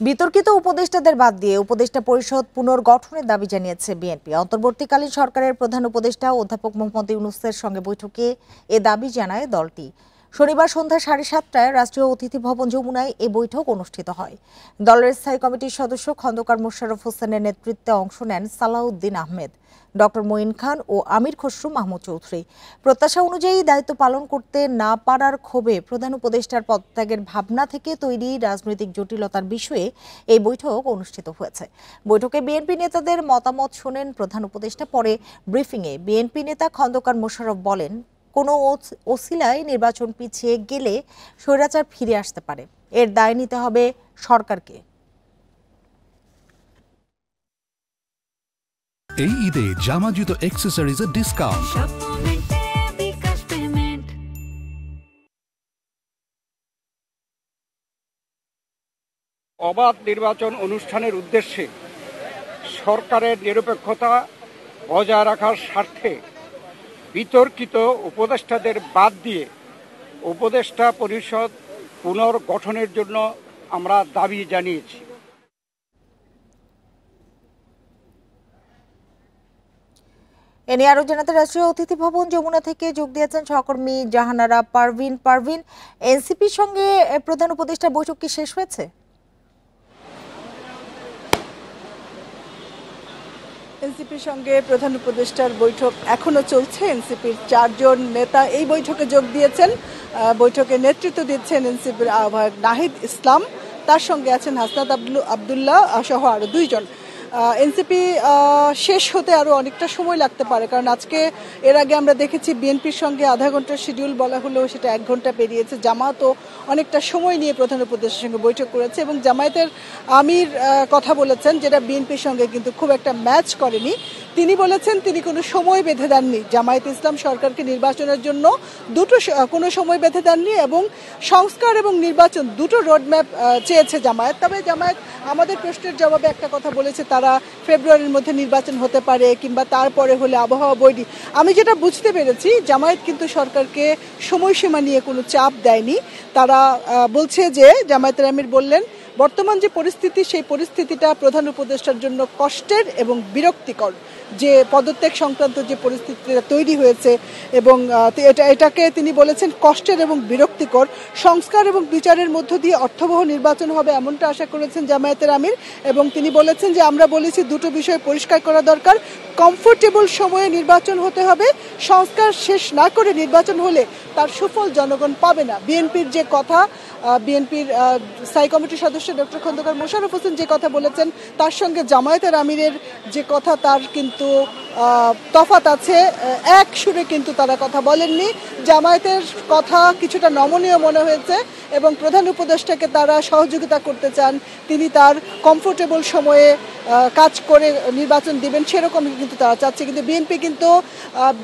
বিতর্কিত উপদেষ্টাদের বাদ দিয়ে উপদেষ্টা পরিষদ পুনর্গঠনের দাবি জানিয়েছে বিএনপি। অন্তর্বর্তীকালীন সরকারের প্রধান উপদেষ্টা অধ্যাপক মোহাম্মদ ইউনূসের সঙ্গে বৈঠকে এ দাবি জানায় দলটি। শনিবার সন্ধ্যা 7:30টায় রাষ্ট্রীয় অতিথি ভবন যমুনায় এ বৈঠক অনুষ্ঠিত হয়। দলের স্থায়ী কমিটির সদস্য খন্দকার মোশাররফ হোসেনের নেতৃত্বে অংশ নেন সালাউদ্দিন আহমেদ, ডক্টর মঈন খান ও আমির খসরু মাহমুদ চৌধুরী। প্রত্যাশা অনুযায়ী দায়িত্ব পালন করতে না পারার ক্ষোভে প্রধান উপদেষ্টার পদত্যাগের ভাবনা থেকে তৈরি রাজনৈতিক জটিলতার বিষয়ে এই বৈঠক অনুষ্ঠিত হয়েছে। বৈঠকে বিএনপি নেতাদের মতামত শোনেন প্রধান উপদেষ্টা। পরে ব্রিফিংয়ে বিএনপি নেতা খন্দকার মোশাররফ বলেন, কোনো ওসিলায় নির্বাচন পিছিয়ে গেলে স্বৈরাচার ফিরে আসতে পারে, এর দায় নিতে হবে সরকারকে। এই ঈদে জামা জুতো অ্যাক্সেসরিজের ডিসকাউন্ট। অবাধ নির্বাচন অনুষ্ঠানের উদ্দেশ্যে সরকারের নিরপেক্ষতা বজায় রাখার স্বার্থে বিতর্কিত উপদেষ্টাদের বাদ দিয়ে উপদেষ্টা পরিষদ পুনর্গঠনের জন্য আমরা দাবি জানিয়েছি। এ নিয়ে আরো জানাতে রাষ্ট্রীয় অতিথি ভবন যমুনা থেকে যোগ দিয়েছেন সহকর্মী জাহানারা পারভিন। এনসিপির সঙ্গে প্রধান উপদেষ্টার বৈঠক কি শেষ হয়েছে? এনসিপির সঙ্গে প্রধান উপদেষ্টার বৈঠক এখনো চলছে। এনসিপির 4 জন নেতা এই বৈঠকে যোগ দিয়েছেন। বৈঠকে নেতৃত্ব দিচ্ছেন এনসিপির আহ্বায়ক নাহিদ ইসলাম, তার সঙ্গে আছেন হাসনাত আবদুল্লাহ সহ আরো 2 জন। এনসিপি শেষ হতে আরো অনেকটা সময় লাগতে পারে, কারণ আজকে এর আগে আমরা দেখেছি বিএনপির সঙ্গে আধা ঘন্টার শিডিউল বলা হলেও সেটা 1 ঘন্টা পেরিয়েছে। জামায়াতও অনেকটা সময় নিয়ে প্রধান উপদেষ্টার সঙ্গে বৈঠক করেছে এবং জামায়াতের আমির কথা বলেছেন, যেটা বিএনপির সঙ্গে কিন্তু খুব একটা ম্যাচ করেনি। তিনি বলেছেন তিনি কোনো সময় বেঁধে দেননি জামায়াত ইসলাম সরকারকে নির্বাচনের জন্য কোনো সময় বেঁধে দেননি এবং সংস্কার এবং নির্বাচন দুটো রোডম্যাপ চেয়েছে জামায়াত। তবে জামায়াত আমাদের প্রশ্নের জবাবে একটা কথা বলেছে, তারা ফেব্রুয়ারির মধ্যে নির্বাচন হতে পারে কিংবা তারপরে হলে আবহাওয়া বৈরী। আমি যেটা বুঝতে পেরেছি, জামায়াত কিন্তু সরকারকে সময়সীমা নিয়ে কোনো চাপ দেয়নি। তারা বলছে যে জামায়াতের আমির বললেন, বর্তমান যে পরিস্থিতি সেই পরিস্থিতিটা প্রধান উপদেষ্টার জন্য কষ্টের এবং বিরক্তিকর। যে পদত্যাগ সংক্রান্ত যে পরিস্থিতিটা তৈরি হয়েছে এবং এটাকে তিনি বলেছেন কষ্টের এবং বিরক্তিকর। সংস্কার এবং বিচারের মধ্য দিয়ে অর্থবহ নির্বাচন হবে এমনটা আশা করেছেন জামায়াতের আমির এবং তিনি বলেছেন যে আমরা বলেছি দুটো বিষয় পরিষ্কার করা দরকার। কমফোর্টেবল সময়ে নির্বাচন হতে হবে, সংস্কার শেষ না করে নির্বাচন হলে তার সুফল জনগণ পাবে না। বিএনপির যে কথা, বিএনপির স্থায়ী কমিটির সদস্য ডক্টর খন্দকার মোশাররফ হোসেন যে কথা বলেছেন, তার সঙ্গে জামায়াতের আমিরের যে কথা তার কিন্তু তফাৎ আছে। এক সুরে কিন্তু তারা কথা বলেননি। জামায়াতের কথা কিছুটা নমনীয় মনে হয়েছে এবং প্রধান উপদেষ্টাকে তারা সহযোগিতা করতে চান, তিনি তার কমফোর্টেবল সময়ে কাজ করে নির্বাচন দিবেন সেরকমই কিন্তু তারা চাচ্ছে। কিন্তু বিএনপি কিন্তু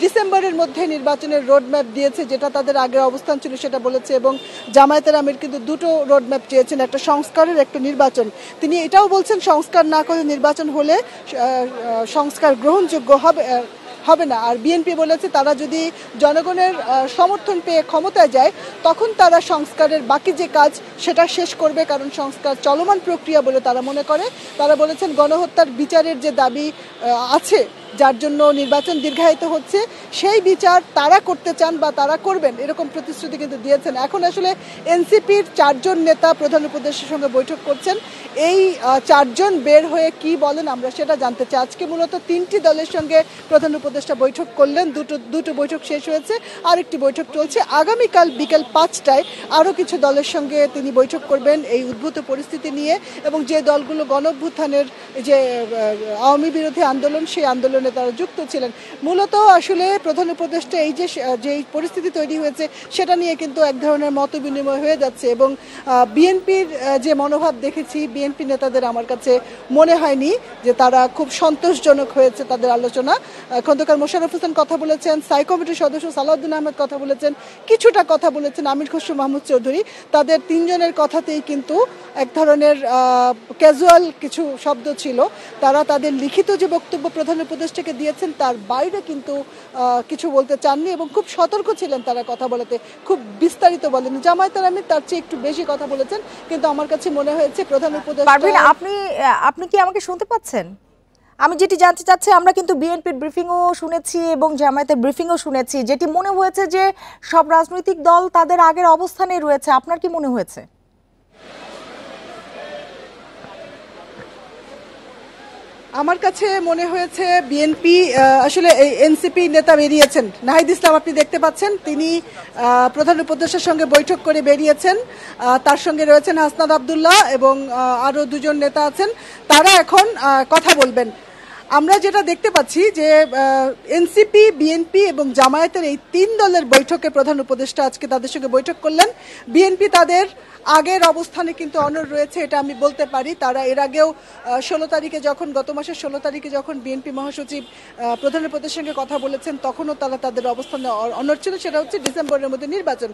ডিসেম্বরের মধ্যে নির্বাচনের রোডম্যাপ দিয়েছে, যেটা তাদের আগের অবস্থান ছিল সেটা বলেছে এবং জামায়াতের আমির কিন্তু দুটো রোডম্যাপ চেয়েছেন, একটা সংস্কারের একটা নির্বাচন। তিনি এটাও বলছেন সংস্কার না করে নির্বাচন হলে সংস্কার গ্রহণযোগ্য হবে না। আর বিএনপি বলেছে তারা যদি জনগণের সমর্থন পেয়ে ক্ষমতায় যায় তখন তারা সংস্কারের বাকি যে কাজ সেটা শেষ করবে, কারণ সংস্কার চলমান প্রক্রিয়া বলে তারা মনে করে। তারা বলেছেন গণহত্যার বিচারের যে দাবি আছে, যার জন্য নির্বাচন দীর্ঘায়িত হচ্ছে, সেই বিচার তারা করতে চান বা তারা করবেন, এরকম প্রতিশ্রুতি কিন্তু দিয়েছেন। এখন আসলে এনসিপির 4 জন নেতা প্রধান উপদেষ্টার সঙ্গে বৈঠক করছেন। এই 4 জন বের হয়ে কি বলেন আমরা সেটা জানতে চাই। আজকে মূলত 3টি দলের সঙ্গে প্রধান উপদেষ্টা বৈঠক করলেন, দুটো বৈঠক শেষ হয়েছে, আরেকটি বৈঠক চলছে। আগামীকাল বিকেল 5টায় আরও কিছু দলের সঙ্গে তিনি বৈঠক করবেন এই উদ্ভূত পরিস্থিতি নিয়ে এবং যে দলগুলো গণঅভ্যুত্থানের যে আওয়ামী বিরোধী আন্দোলন, সেই আন্দোলনে তারা যুক্ত ছিলেন। মূলত আসলে প্রধান উপদেষ্টা এই যে পরিস্থিতি তৈরি হয়েছে সেটা নিয়ে কিন্তু এক ধরনের মত বিনিময় হয়ে যাচ্ছে এবং বিএনপির যে মনোভাব দেখেছি, বিএনপি নেতাদের আমার কাছে মনে হয়নি যে তারা খুব সন্তোষজনক হয়েছে তাদের আলোচনা। খন্দকার মোশাররফ হোসেন কথা বলেছেন, স্থায়ী কমিটির সদস্য সালাউদ্দিন আহমেদ কথা বলেছেন, কিছুটা কথা বলেছেন আমির খসরু মাহমুদ চৌধুরী। তাদের 3 জনের কথাতেই কিন্তু এক ধরনের ক্যাজুয়াল কিছু শব্দ ছিল। তারা তাদের লিখিত যে বক্তব্য প্রধান উপদেষ্টাকে দিয়েছেন তার বাইরে কিন্তু কিছু বলতে চাননি এবং খুব সতর্ক ছিলেন তারা কথা বলতে, খুব বিস্তারিত বলেন। জামায়াতের আমির তার চেয়ে একটু বেশি কথা বলেছেন, কিন্তু আমার কাছে মনে হয়েছে প্রধান পারভিন, উপদেষ্টা আপনি কি আমাকে শুনতে পাচ্ছেন? আমি যেটি জানতে চাচ্ছি, আমরা কিন্তু বিএনপির ব্রিফিংও শুনেছি এবং জামায়াতের ব্রিফিংও শুনেছি, যেটি মনে হয়েছে যে সব রাজনৈতিক দল তাদের আগের অবস্থানে রয়েছে। আপনার কি মনে হয়েছে? আমার কাছে মনে হয়েছে বিএনপি আসলে এনসিপি নেতা বেরিয়েছেন। নাহিদ ইসলাম আপনি দেখতে পাচ্ছেন, তিনি প্রধান উপদেষ্টার সঙ্গে বৈঠক করে বেরিয়েছেন। তার সঙ্গে রয়েছেন হাসনাত আব্দুল্লাহ এবং আরও দুজন নেতা আছেন, তারা এখন কথা বলবেন। আমরা যেটা দেখতে পাচ্ছি যে এনসিপি, বিএনপি এবং জামায়াতের এই তিন দলের বৈঠকে প্রধান উপদেষ্টা আজকে তাদের সঙ্গে বৈঠক করলেন। বিএনপি তাদের আগের অবস্থানে কিন্তু অনড় রয়েছে, এটা আমি বলতে পারি। তারা এর আগেও 16 তারিখে যখন, গত মাসের 16 তারিখে যখন বিএনপি মহাসচিব প্রধান উপদেষ্টার সঙ্গে কথা বলেছেন, তখনও তারা তাদের অবস্থানে অনড় ছিল। সেটা হচ্ছে ডিসেম্বরের মধ্যে নির্বাচন।